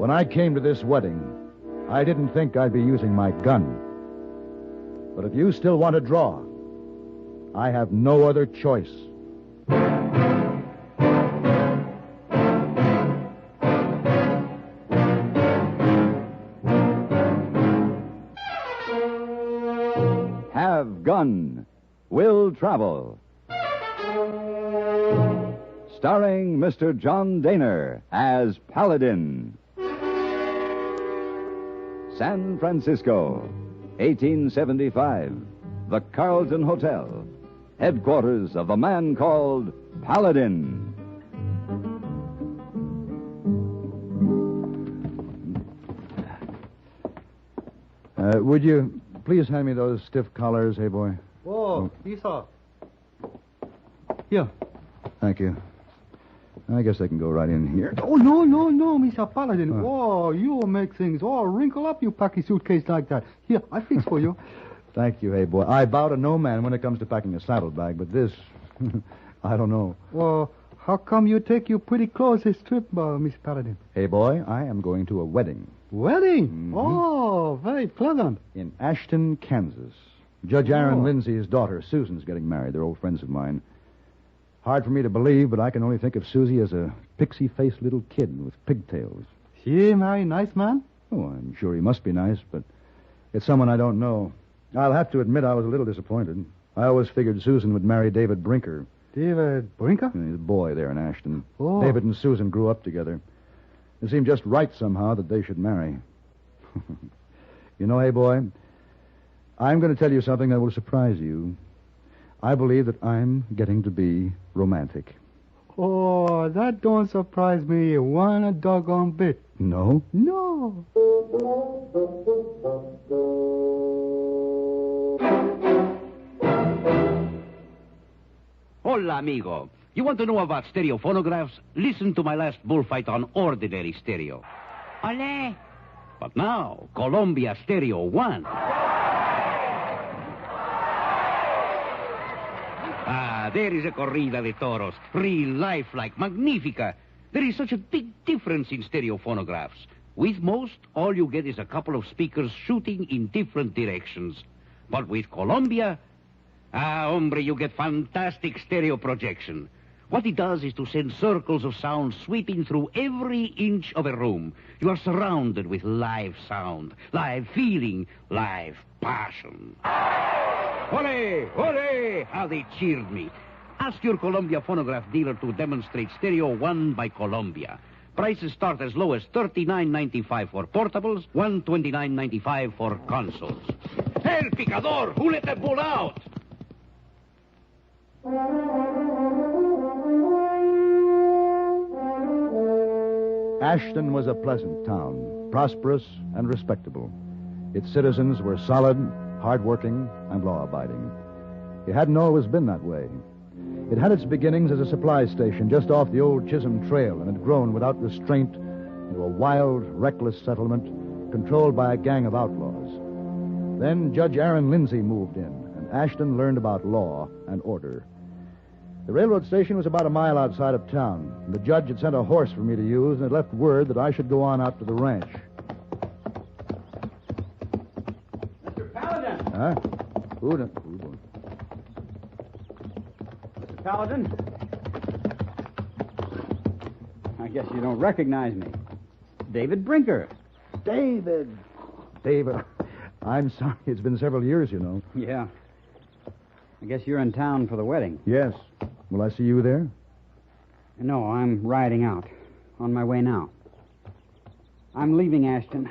When I came to this wedding, I didn't think I'd be using my gun. But if you still want to draw, I have no other choice. Have Gun, Will Travel. Starring Mr. John Dehner as Paladin. San Francisco, 1875. The Carlton Hotel, headquarters of the man called Paladin. Would you please hand me those stiff collars, hey boy? Oh, Esau. Here. Thank you. I guess they can go right in here. Oh, no, Mr. Paladin. Oh, you make things all wrinkle up, you pack a suitcase like that. Here, I fix for you. Thank you, hey boy. I bow to no man when it comes to packing a saddlebag, but this, I don't know. Well, how come you take your pretty clothes this trip, Miss Paladin? Hey boy, I am going to a wedding. Wedding? Mm-hmm. Oh, very pleasant. In Ashton, Kansas. Judge Aaron Lindsay's daughter, Susan's getting married. They're old friends of mine. Hard for me to believe, but I can only think of Susie as a pixie-faced little kid with pigtails. She marry nice man? Oh, I'm sure he must be nice, but it's someone I don't know. I'll have to admit I was a little disappointed. I always figured Susan would marry David Brinker. David Brinker? He's a boy there in Ashton. Oh. David and Susan grew up together. It seemed just right somehow that they should marry. You know, hey, boy, I'm going to tell you something that will surprise you. I believe that I'm getting to be romantic. Oh, that don't surprise me one doggone bit. No? No. Hola, amigo. You want to know about stereo phonographs? Listen to my last bullfight on ordinary stereo. Ole. But now, Columbia Stereo 1. There is a corrida de toros. Real life like Magnifica. There is such a big difference in stereo phonographs. With most, all you get is a couple of speakers shooting in different directions. But with Columbia, hombre, you get fantastic stereo projection. What it does is to send circles of sound sweeping through every inch of a room. You are surrounded with live sound, live feeling, live passion. Ole! Ole! How they cheered me. Ask your Columbia phonograph dealer to demonstrate Stereo 1 by Columbia. Prices start as low as $39.95 for portables, $129.95 for consoles. El Picador! Who let that bull out? Ashton was a pleasant town, prosperous and respectable. Its citizens were solid, hardworking, and law-abiding. It hadn't always been that way. It had its beginnings as a supply station just off the old Chisholm Trail and had grown without restraint into a wild, reckless settlement controlled by a gang of outlaws. Then Judge Aaron Lindsay moved in, and Ashton learned about law and order. The railroad station was about a mile outside of town, and the judge had sent a horse for me to use and had left word that I should go on out to the ranch. Mr. Paladin! Huh? Who? Mr. Paladin? I guess you don't recognize me. David Brinker. David. I'm sorry. It's been several years, you know. Yeah. I guess you're in town for the wedding. Yes. Will I see you there? No, I'm riding out. On my way now. I'm leaving Ashton.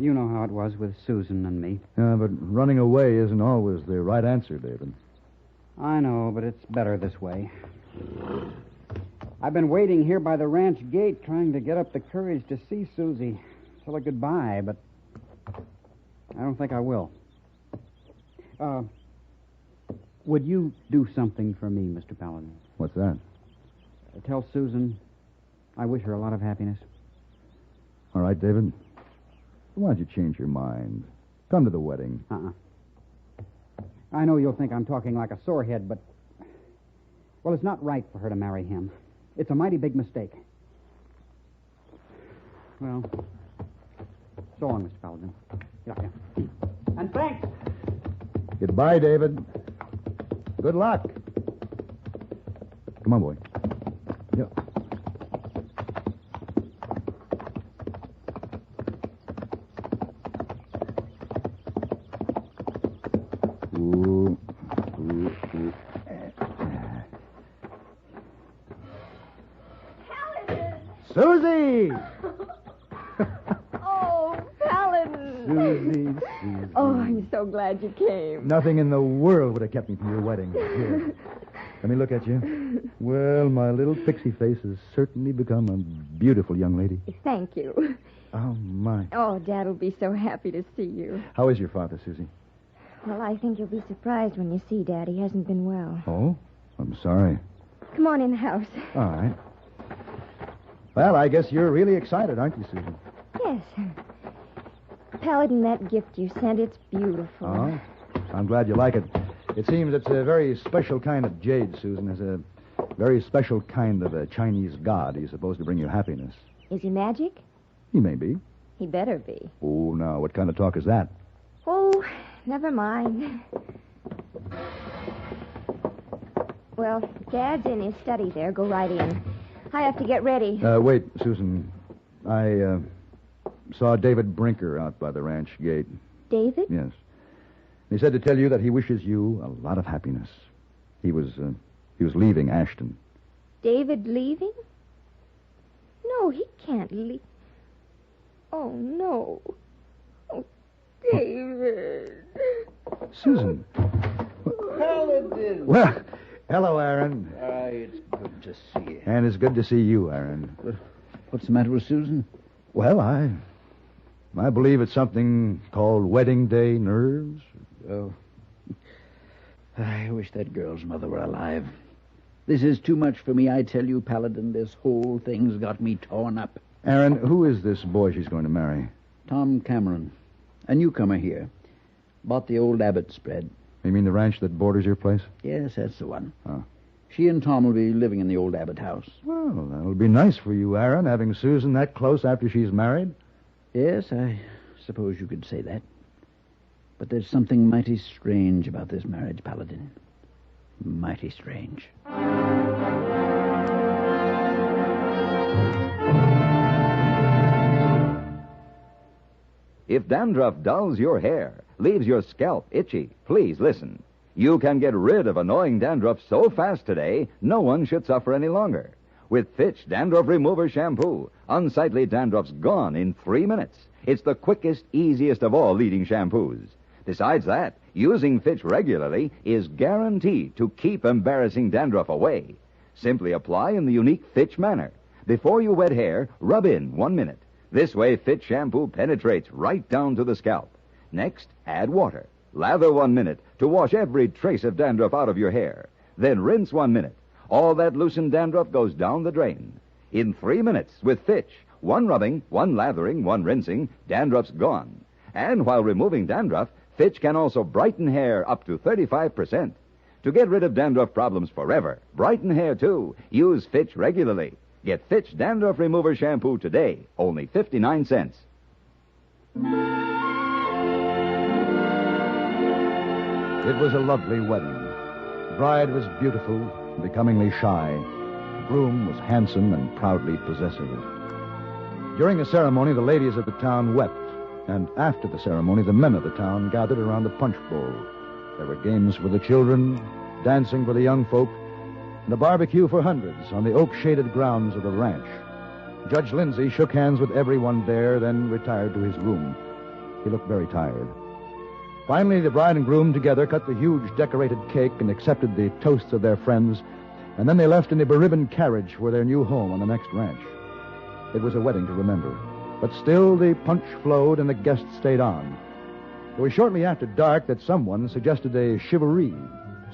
You know how it was with Susan and me. But running away isn't always the right answer, David. I know, but it's better this way. I've been waiting here by the ranch gate trying to get up the courage to see Susie. Tell her goodbye, but I don't think I will. Would you do something for me, Mr. Paladin? What's that? Tell Susan I wish her a lot of happiness. All right, David. Why don't you change your mind? Come to the wedding. I know you'll think I'm talking like a sorehead, but... Well, it's not right for her to marry him. It's a mighty big mistake. Well, so long, Mr. Paladin. Yeah. And thanks. Goodbye, David. Good luck. Come on, boy. Yeah. Ooh. Susie! Oh, Paladin. Susie. Oh, I'm so glad you came. Nothing in the world would have kept me from your wedding. Here. Let me look at you. Well, my little pixie face has certainly become a beautiful young lady. Thank you. Oh, my. Oh, Dad will be so happy to see you. How is your father, Susie? Well, I think you'll be surprised when you see Dad. He hasn't been well. Oh? I'm sorry. Come on in the house. All right. Well, I guess you're really excited, aren't you, Susan? Yes. Paladin, that gift you sent, it's beautiful. Oh? I'm glad you like it. It seems it's a very special kind of jade, Susan. It's a very special kind of a Chinese god. He's supposed to bring you happiness. Is he magic? He may be. He better be. Oh, now, what kind of talk is that? Oh, never mind. Well, Dad's in his study there. Go right in. I have to get ready. Wait, Susan. I saw David Brinker out by the ranch gate. David? Yes. He said to tell you that he wishes you a lot of happiness. He was leaving Ashton. David leaving? No, he can't leave. Oh, no. Oh, David. Susan. Paladin. Well, hello, Aaron. It's good to see you. And it's good to see you, Aaron. What's the matter with Susan? Well, I believe it's something called wedding day nerves. Oh. I wish that girl's mother were alive. This is too much for me, I tell you, Paladin. This whole thing's got me torn up. Aaron, who is this boy she's going to marry? Tom Cameron, a newcomer here. Bought the old Abbott spread. You mean the ranch that borders your place? Yes, that's the one. Oh. She and Tom will be living in the old Abbott house. Well, that'll be nice for you, Aaron, having Susan that close after she's married. Yes, I suppose you could say that. But there's something mighty strange about this marriage, Paladin. Mighty strange. If dandruff dulls your hair, leaves your scalp itchy, please listen. You can get rid of annoying dandruff so fast today, no one should suffer any longer. With Fitch Dandruff Remover Shampoo, unsightly dandruff's gone in 3 minutes. It's the quickest, easiest of all leading shampoos. Besides that, using Fitch regularly is guaranteed to keep embarrassing dandruff away. Simply apply in the unique Fitch manner. Before you wet hair, rub in 1 minute. This way, Fitch shampoo penetrates right down to the scalp. Next, add water. Lather 1 minute to wash every trace of dandruff out of your hair. Then rinse 1 minute. All that loosened dandruff goes down the drain. In 3 minutes, with Fitch, 1 rubbing, 1 lathering, 1 rinsing, dandruff's gone. And while removing dandruff, Fitch can also brighten hair up to 35%. To get rid of dandruff problems forever, brighten hair too, use Fitch regularly. Get Fitch Dandruff Remover Shampoo today, only 59 cents. It was a lovely wedding. The bride was beautiful, becomingly shy. The groom was handsome and proudly possessive. During the ceremony, the ladies of the town wept, and after the ceremony, the men of the town gathered around the punch bowl. There were games for the children, dancing for the young folk, and a barbecue for hundreds on the oak-shaded grounds of the ranch. Judge Lindsay shook hands with everyone there, then retired to his room. He looked very tired. Finally, the bride and groom together cut the huge decorated cake and accepted the toasts of their friends, and then they left in a beribboned carriage for their new home on the next ranch. It was a wedding to remember, but still the punch flowed and the guests stayed on. It was shortly after dark that someone suggested a shivaree.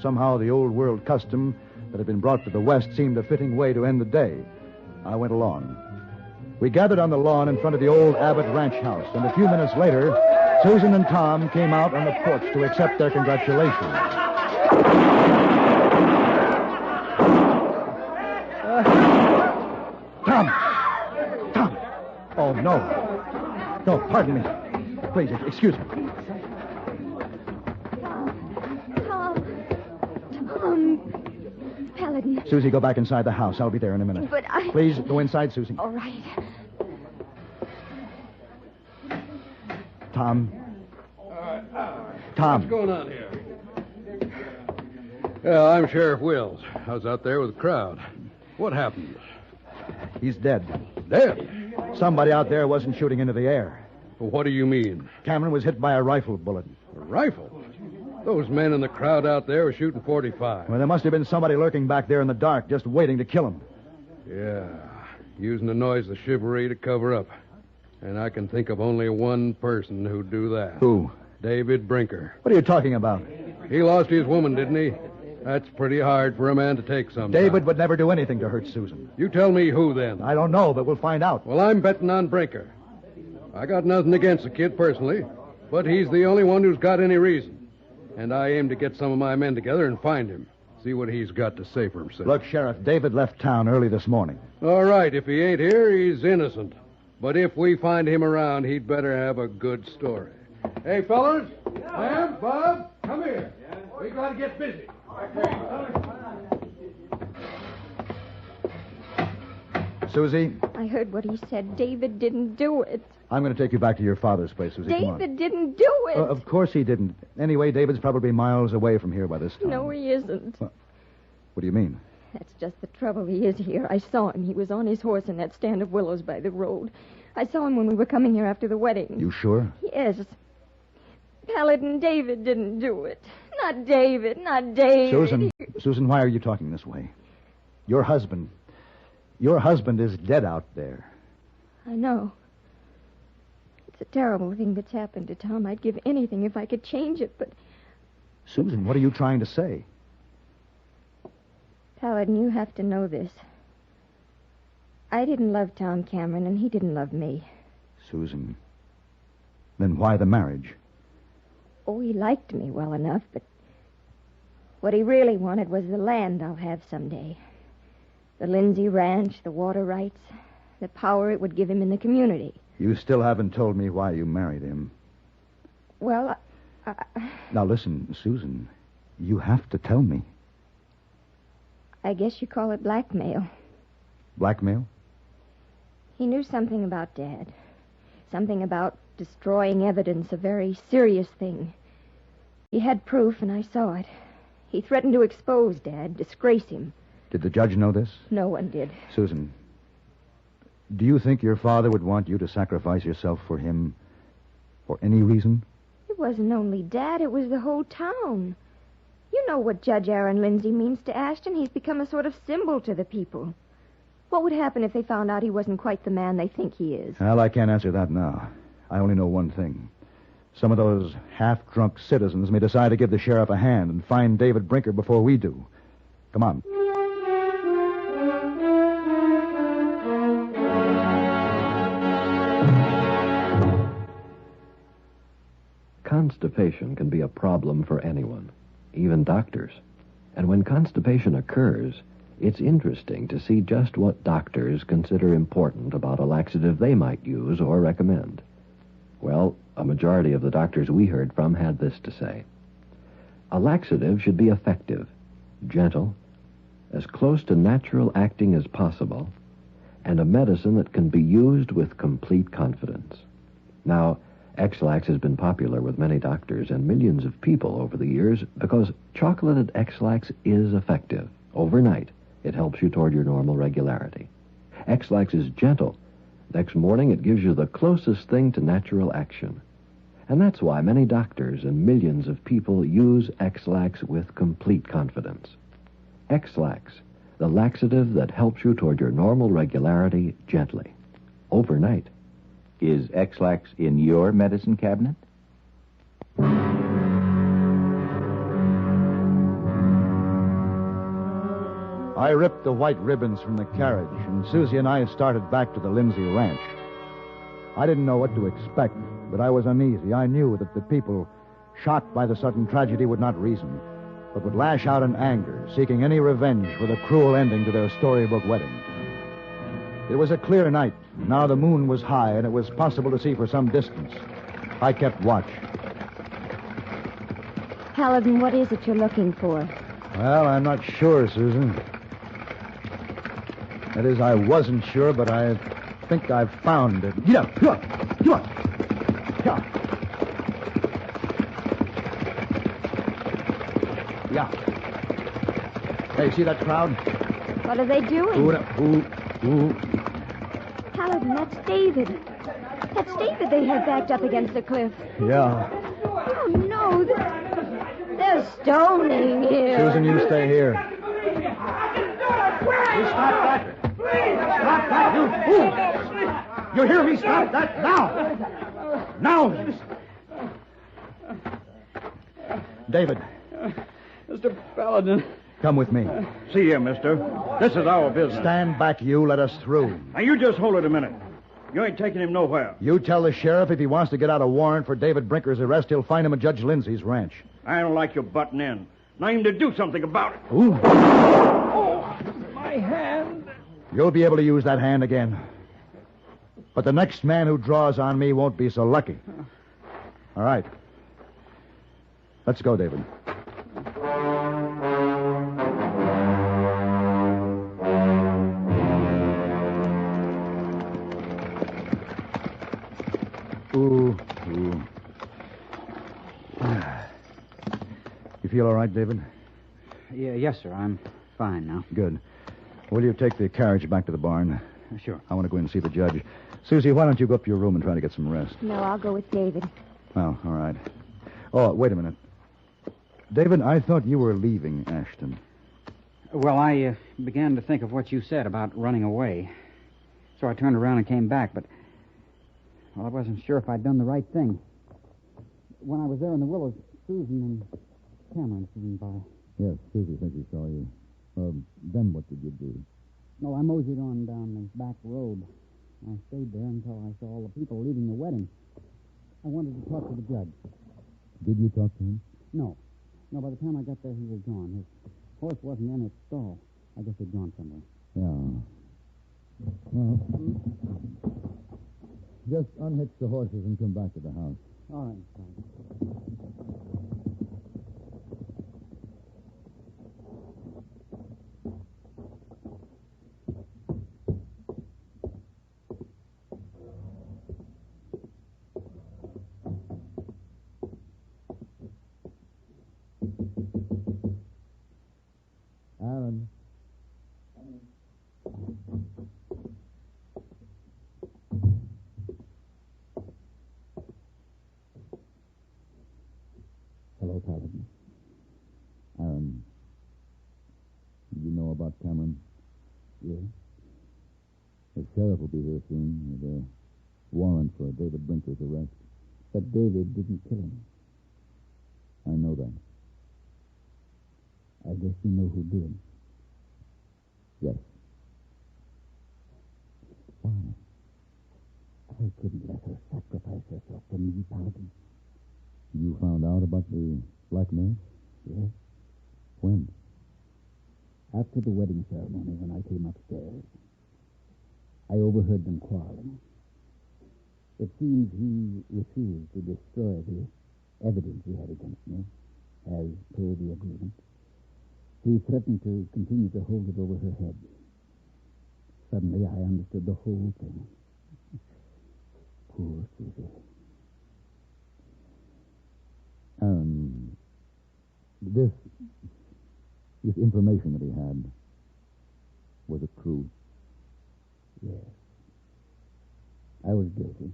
Somehow the old-world custom that had been brought to the West seemed a fitting way to end the day. I went along. We gathered on the lawn in front of the old Abbott ranch house, and a few minutes later, Susan and Tom came out on the porch to accept their congratulations. Tom! Oh, no. No, pardon me. Please, excuse me. Tom. Paladin. Susie, go back inside the house. I'll be there in a minute. But I... Please, go inside, Susie. All right. Tom. Tom. What's going on here? Yeah, I'm Sheriff Wills. I was out there with the crowd. What happened? He's dead. Dead? Somebody out there wasn't shooting into the air. Well, what do you mean? Cameron was hit by a rifle bullet. A rifle? Those men in the crowd out there were shooting .45. Well, there must have been somebody lurking back there in the dark, just waiting to kill him. Yeah, using the noise of chivalry to cover up. And I can think of only one person who'd do that. Who? David Brinker. What are you talking about? He lost his woman, didn't he? That's pretty hard for a man to take sometimes. David would never do anything to hurt Susan. You tell me who, then. I don't know, but we'll find out. Well, I'm betting on Brinker. I got nothing against the kid personally, but he's the only one who's got any reason. And I aim to get some of my men together and find him. See what he's got to say for himself. Look, Sheriff, David left town early this morning. All right, if he ain't here, he's innocent. But if we find him around, he'd better have a good story. Hey, fellas. Ma'am, Bob, come here. We got to get busy. Susie? I heard what he said. David didn't do it. I'm going to take you back to your father's place, Susie. Come on. David didn't do it. Of course he didn't. Anyway, David's probably miles away from here by this time. No, he isn't. What do you mean? That's just the trouble. He is here. I saw him. He was on his horse in that stand of willows by the road. I saw him when we were coming here after the wedding. You sure? Yes. Paladin, David didn't do it. Not David, not David. Susan, why are you talking this way? Your husband is dead out there. I know. It's a terrible thing that's happened to Tom. I'd give anything if I could change it, but... Susan, what are you trying to say? Paladin, you have to know this. I didn't love Tom Cameron, and he didn't love me. Susan, then why the marriage? Oh, he liked me well enough, but what he really wanted was the land I'll have someday. The Lindsay Ranch, the water rights, the power it would give him in the community. You still haven't told me why you married him. Well, Now listen, Susan, you have to tell me. I guess you call it blackmail. Blackmail? He knew something about Dad. Something about destroying evidence, a very serious thing. He had proof, and I saw it. He threatened to expose Dad, disgrace him. Did the judge know this? No one did. Susan, do you think your father would want you to sacrifice yourself for him for any reason? It wasn't only Dad, it was the whole town. You know what Judge Aaron Lindsay means to Ashton. He's become a sort of symbol to the people. What would happen if they found out he wasn't quite the man they think he is? Well, I can't answer that now. I only know one thing. Some of those half-drunk citizens may decide to give the sheriff a hand and find David Brinker before we do. Come on. Constipation can be a problem for anyone, even doctors. And when constipation occurs, it's interesting to see just what doctors consider important about a laxative they might use or recommend. Well, a majority of the doctors we heard from had this to say. A laxative should be effective, gentle, as close to natural acting as possible, and a medicine that can be used with complete confidence. Now, X-Lax has been popular with many doctors and millions of people over the years because chocolated X-Lax is effective. Overnight, it helps you toward your normal regularity. X-Lax is gentle. Next morning, it gives you the closest thing to natural action. And that's why many doctors and millions of people use X-Lax with complete confidence. X-Lax, the laxative that helps you toward your normal regularity gently. Overnight. Is X-Lax in your medicine cabinet? I ripped the white ribbons from the carriage, and Susie and I started back to the Lindsay Ranch. I didn't know what to expect, but I was uneasy. I knew that the people, shocked by the sudden tragedy, would not reason, but would lash out in anger, seeking any revenge for the cruel ending to their storybook wedding. It was a clear night. Now the moon was high, and it was possible to see for some distance. I kept watch. Paladin, what is it you're looking for? Well, I'm not sure, Susan. That is, I wasn't sure, but I think I've found it. Get up! Come on! Come on! Come on! Yeah. Hey, see that crowd? What are they doing? Ooh. Paladin, that's David. That's David they had backed up against the cliff. Yeah. Oh, no. They're stoning him. Susan, you stay here. You stop that. Stop that, you fool. You hear me? Stop that now. Now. David. Mr. Paladin. Come with me. See here, mister. This is our business. Stand back, you. Let us through. Now, you just hold it a minute. You ain't taking him nowhere. You tell the sheriff if he wants to get out a warrant for David Brinker's arrest, he'll find him at Judge Lindsay's ranch. I don't like you butting in. I aim to do something about it. Ooh. Oh, my hand. You'll be able to use that hand again. But the next man who draws on me won't be so lucky. All right. Let's go, David. Ooh. You feel all right, David? Yeah, yes, sir. I'm fine now. Good. Will you take the carriage back to the barn? Sure. I want to go in and see the judge. Susie, why don't you go up to your room and try to get some rest? No, I'll go with David. Oh, all right. Oh, wait a minute. David, I thought you were leaving Ashton. Well, I began to think of what you said about running away. So I turned around and came back, but... Well, I wasn't sure if I'd done the right thing. When I was there in the willows, Susan and Cameron swinging by. Yes, Susie thinks he saw you. Then what did you do? No, I moseyed on down the back road. I stayed there until I saw all the people leaving the wedding. I wanted to talk to the judge. Did you talk to him? No. No, by the time I got there, he was gone. His horse wasn't in its stall. I guess he'd gone somewhere. Yeah. Well, just unhitch the horses and come back to the house. All right, fine. Aaron. Hello, Paladin. Aaron, you know about Cameron? Yes? The sheriff will be here soon with a warrant for David Brinker's arrest. But David didn't kill him. I know that. I guess you know who did. Yes. Why? I couldn't let her sacrifice herself for me, Paladin. You found out about the blackmail? Yes? When? After the wedding ceremony, when I came upstairs. I overheard them quarreling. It seems he refused to destroy the evidence he had against me, as per the agreement. He threatened to continue to hold it over her head. Suddenly, I understood the whole thing. Poor Susie. Aaron, this information that he had, was it true? Yes. I was guilty.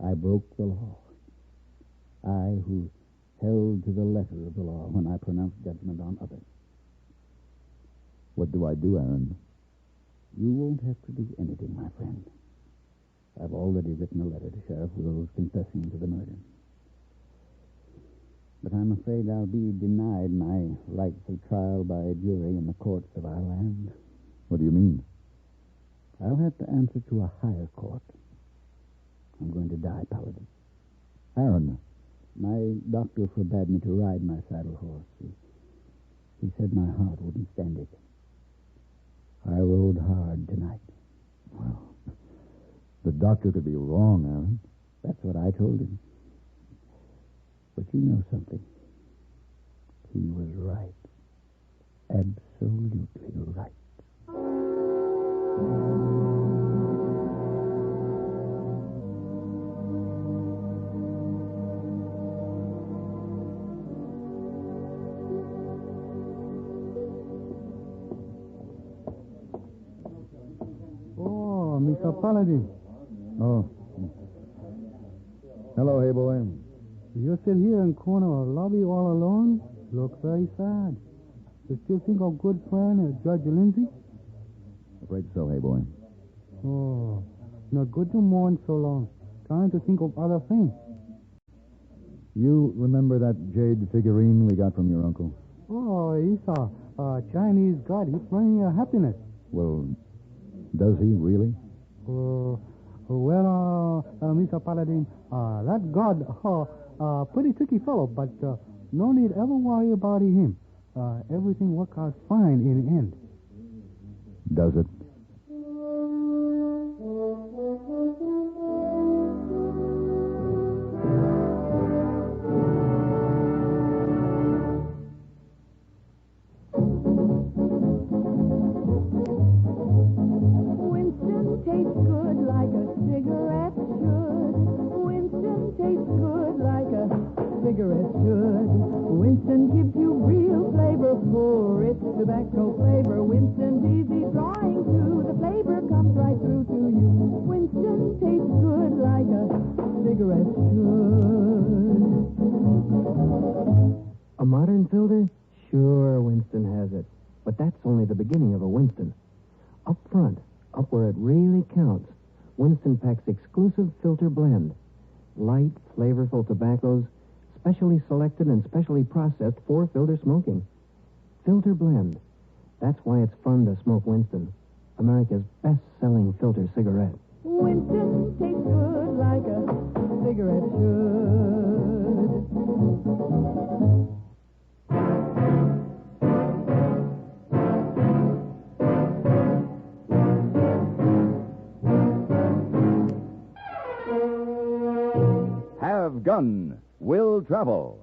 I broke the law. I who held to the letter of the law when I pronounced judgment on others. What do I do, Aaron? You won't have to do anything, my friend. I've already written a letter to Sheriff Wills confessing to the murder. But I'm afraid I'll be denied my rightful trial by a jury in the courts of our land. What do you mean? I'll have to answer to a higher court. I'm going to die, Paladin. Aaron. My doctor forbade me to ride my saddle horse. He said my heart wouldn't stand it. I rode hard tonight. Well, the doctor could be wrong, Aaron. That's what I told him. But you know something? He was right. Absolutely right. Oh, Mr. Paladin. Oh. Hello, hey boy. You sit here in corner of the lobby all alone? Look very sad. You still think of good friend Judge Lindsay? Afraid so, hey boy. Oh, not good to mourn so long. Trying to think of other things. You remember that jade figurine we got from your uncle? Oh, he's a Chinese god. He brings you happiness. Well, does he really? Mr. Paladin, that god, pretty tricky fellow, but no need ever worry about him. Everything work out fine in the end. Does it? Winston tastes good like a cigarette should. Winston tastes good like a cigarette should. Winston gives you real flavor for its tobacco flavor. Winston's easy drawing too. The flavor comes right through to you. Winston tastes good like a cigarette should. A modern filter? Sure, Winston has it. But that's only the beginning of a Winston. Up front, up where it really counts, Winston packs exclusive filter blend. Light, flavorful tobaccos, specially selected and specially processed for filter smoking. Filter blend. That's why it's fun to smoke Winston, America's best-selling filter cigarette. Winston tastes good like a cigarette should. Have Gun Will Travel.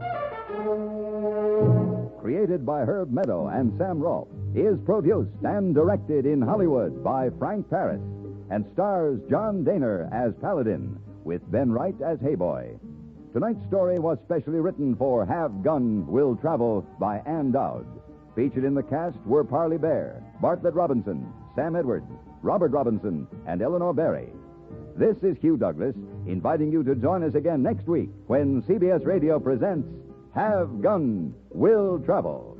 Created by Herb Meadow and Sam Rolfe, is produced and directed in Hollywood by Frank Paris, and stars John Dehner as Paladin, with Ben Wright as Hayboy. Tonight's story was specially written for Have Gun Will Travel by Ann Dowd. Featured in the cast were Parley Bear, Bartlett Robinson, Sam Edwards, Robert Robinson, and Eleanor Berry. This is Hugh Douglas, inviting you to join us again next week when CBS Radio presents Have Gun Will Travel.